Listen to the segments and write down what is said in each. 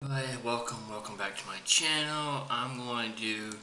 Hi, welcome back to my channel. I'm going to do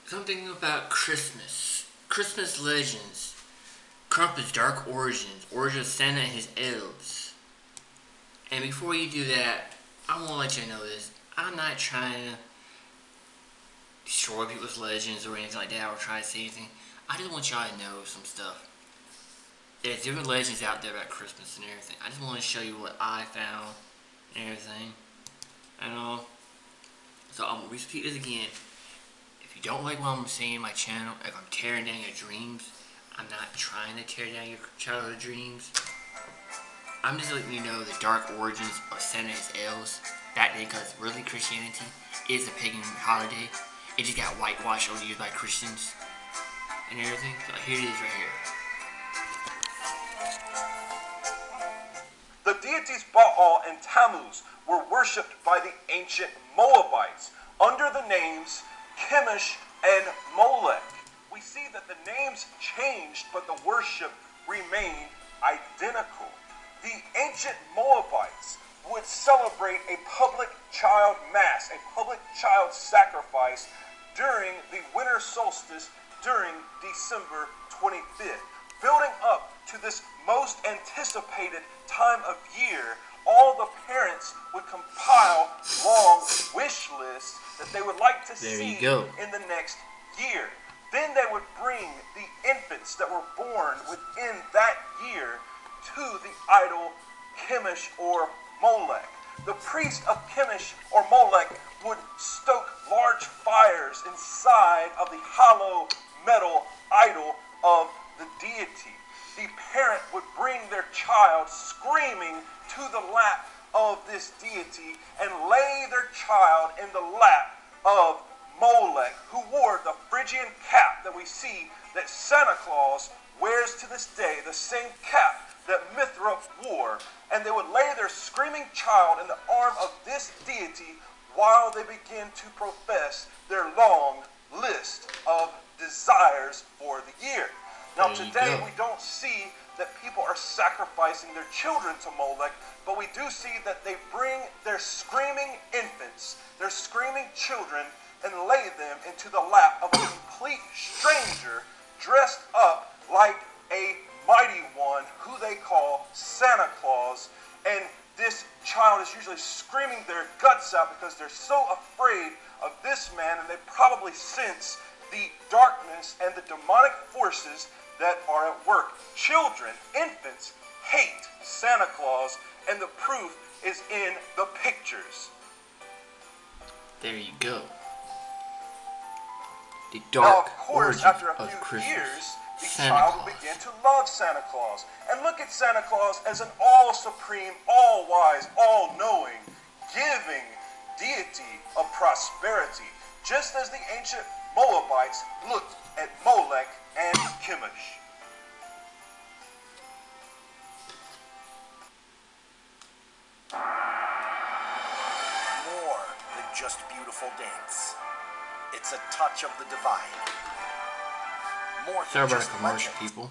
something about Christmas. Christmas legends. Krampus' dark origins. Origin of Santa and his elves. And before you do that, I want to let you know this. I'm not trying to destroy people's legends or anything like that, or try to say anything. I just want y'all to know some stuff. There's different legends out there about Christmas and everything. I just want to show you what I found and everything. So I'm going to repeat this again. If you don't like what I'm saying in my channel, if I'm tearing down your dreams, I'm not trying to tear down your childhood dreams. I'm just letting you know the dark origins of Santa and his elves back then, because really Christianity is a pagan holiday. It just got whitewashed over the years by Christians and everything. So here it is right here. The deities Baal and Tammuz were worshipped by the ancient Moabites under the names Chemosh and Molech. We see that the names changed, but the worship remained identical. The ancient Moabites would celebrate a public child mass, a public child sacrifice during the winter solstice during December 25th. Building up to this most anticipated time of year, all the parents would compile long wish lists that they would like to see in the next year. Then they would bring the infants that were born within that year to the idol Chemosh or Molech. The priest of Chemosh or Molech would stoke large fires inside of the hollow metal idol of the deity. The parent would bring their child screaming to the lap of this deity and lay their child in the lap of Molech, who wore the Phrygian cap that we see that Santa Claus wears to this day, the same cap that Mithra wore. And they would lay their screaming child in the arm of this deity while they begin to profess their long list of desires for the year. Now today we don't see that people are sacrificing their children to Molech, but we do see that they bring their screaming infants, their screaming children, and lay them into the lap of a complete stranger dressed up like a mighty one who they call Santa Claus. And this child is usually screaming their guts out because they're so afraid of this man, and they probably sense the darkness and the demonic forces that are at work. Children, infants, hate Santa Claus, and the proof is in the pictures. There you go. The dark origins after a of few Christmas. years, the Santa child Claus will begin to love Santa Claus and look at Santa Claus as an all-supreme, all-wise, all-knowing, giving deity of prosperity, just as the ancient Moabites looked at Molech and Chemosh. More than just beautiful dance. It's a touch of the divine. More Sorry than about just the commercial, legend. people.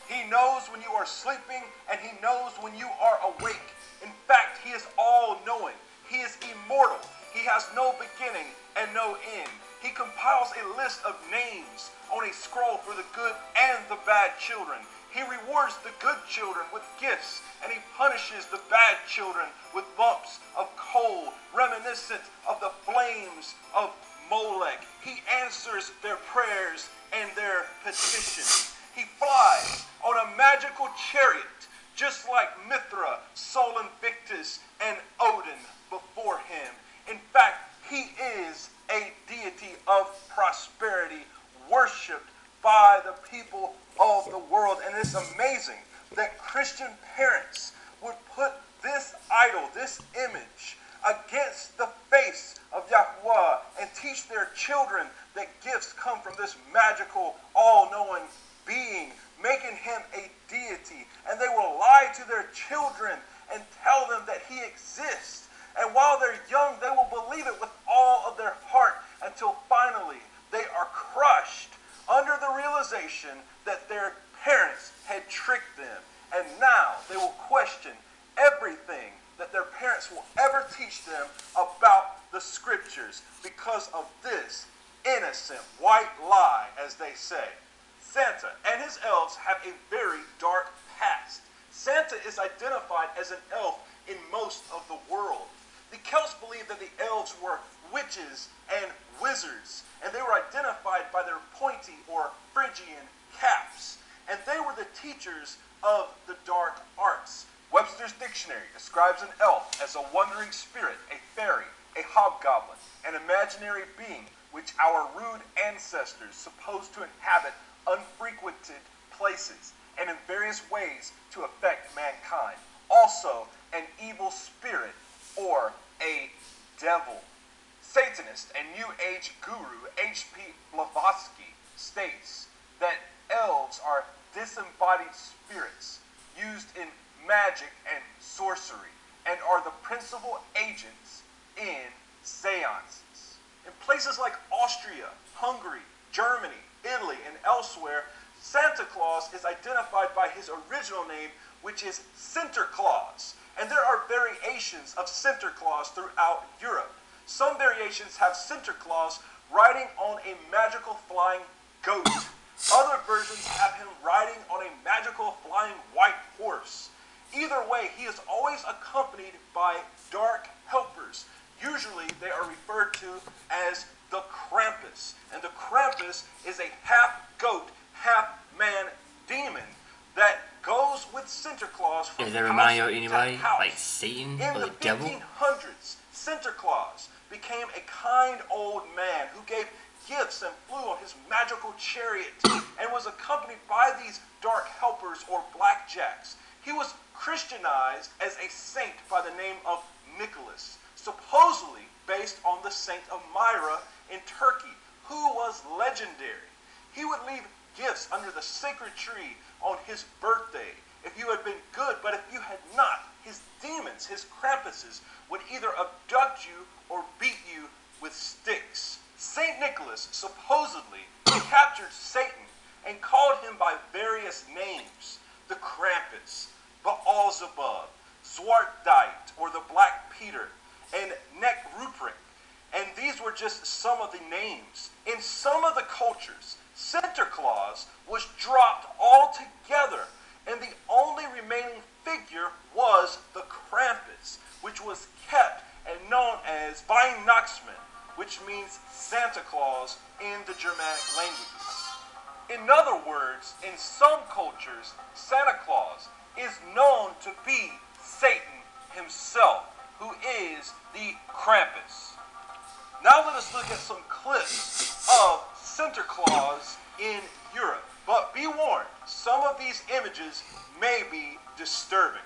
He knows when you are sleeping, and he knows when you are awake. In fact, he is all-knowing. He is immortal. He has no beginning and no end. He compiles a list of names on a scroll for the good and the bad children. He rewards the good children with gifts, and he punishes the bad children with lumps of coal, reminiscent of the flames of Molech. He answers their prayers and their petitions. He flies on a magical chariot, just like Mithra, Sol Invictus, and Odin before him. In fact, he is a deity of prosperity, worshipped by the people of the world. And it's amazing that Christian parents would put this idol, this image, against the face of Yahweh and teach their children that gifts come from this magical, all-knowing being, making him a deity. And they will lie to their children and tell them that he exists. And while they're young, they will believe it with all of their heart until finally they are crushed under the realization that their parents had tricked them. And now they will question everything that their parents parents will ever teach them about the scriptures because of this innocent white lie, as they say. Santa and his elves have a very dark past. Santa is identified as an elf in most of the world. The Celts believed that the elves were witches and wizards, and they were identified by their pointy or Phrygian caps, and they were the teachers of the dark arts. Webster's dictionary describes an elf as a wandering spirit, a fairy, a hobgoblin, an imaginary being which our rude ancestors supposed to inhabit unfrequented places and in various ways to affect mankind. Also, an evil spirit or a devil. Satanist and New Age guru H.P. Blavatsky states that elves are disembodied spirits used in magic and sorcery and are the principal agents in seances. In places like Austria, Hungary, Germany, Italy, and elsewhere, Santa Claus is identified by his original name, which is Sinterklaas. And there are variations of Sinterklaas throughout Europe. Some variations have Sinterklaas riding on a magical flying goat. Other versions have him riding on a magical flying white horse. Either way, he is always accompanied by dark helpers. Usually they are referred to as the Krampus. And the Krampus is a half-goat, half-man demon that goes with Sinterklaas from Does that remind you of house anybody? to house. Like Satan In or the the devil? 1500s, Sinterklaas became a kind old man who gave gifts and flew on his magical chariot and was accompanied by these dark helpers or blackjacks. He was Christianized as a saint by the name of Nicholas, supposedly based on the saint of Myra in Turkey, who was legendary. He would leave gifts under the sacred tree on his birthday if you had been good, but if you had not, his demons, his Krampuses, would either abduct you or beat you with sticks. Saint Nicholas supposedly captured Satan and called him by various names: the Krampus, Baalzebub, Zwartdijk, or the Black Peter, and Neck Ruprecht. And these were just some of the names. In some of the cultures, Sinterklaas was dropped altogether, and the only remaining figure was the Krampus, which was kept and known as Weihnachtsmann, which means Santa Claus in the Germanic languages. In other words, in some cultures, Santa Claus is known to be Satan himself, who is the Krampus. Now let us look at some clips of Sinterklaas in Europe. But be warned, some of these images may be disturbing.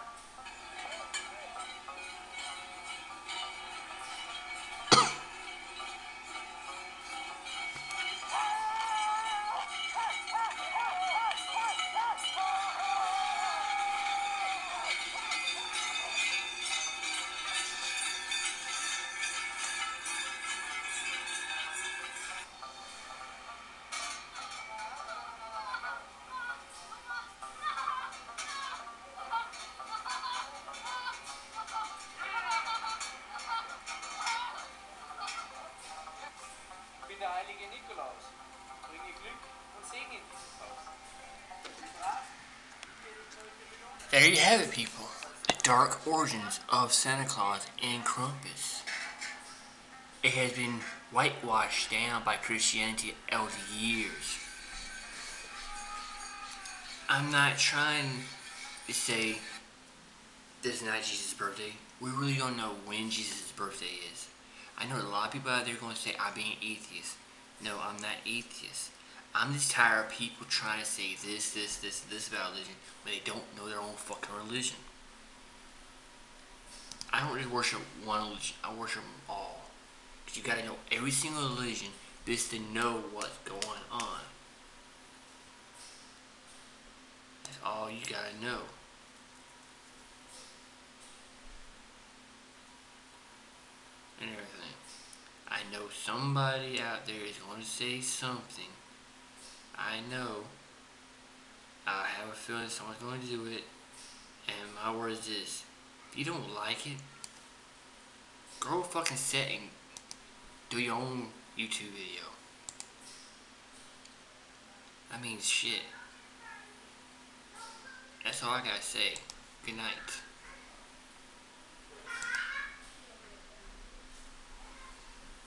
Der heilige Nikolaus, bringe Glück und Segen in dieses Haus. There you have it, people. The dark origins of Santa Claus and Krampus. It has been whitewashed down by Christianity over the years. I'm not trying to say this is not Jesus' birthday. We really don't know when Jesus' birthday is. I know a lot of people out there are going to say I'm being atheist. No, I'm not atheist. I'm just tired of people trying to say this about religion when they don't know their own fucking religion. I don't really worship one religion. I worship them all. Because you gotta know every single religion just to know what's going on. That's all you gotta know. And everything. I know somebody out there is going to say something. I know. I have a feeling someone's going to do it. And my word is this: if you don't like it, Go fucking sit and do your own YouTube video. I mean, shit. That's all I gotta say. Good night.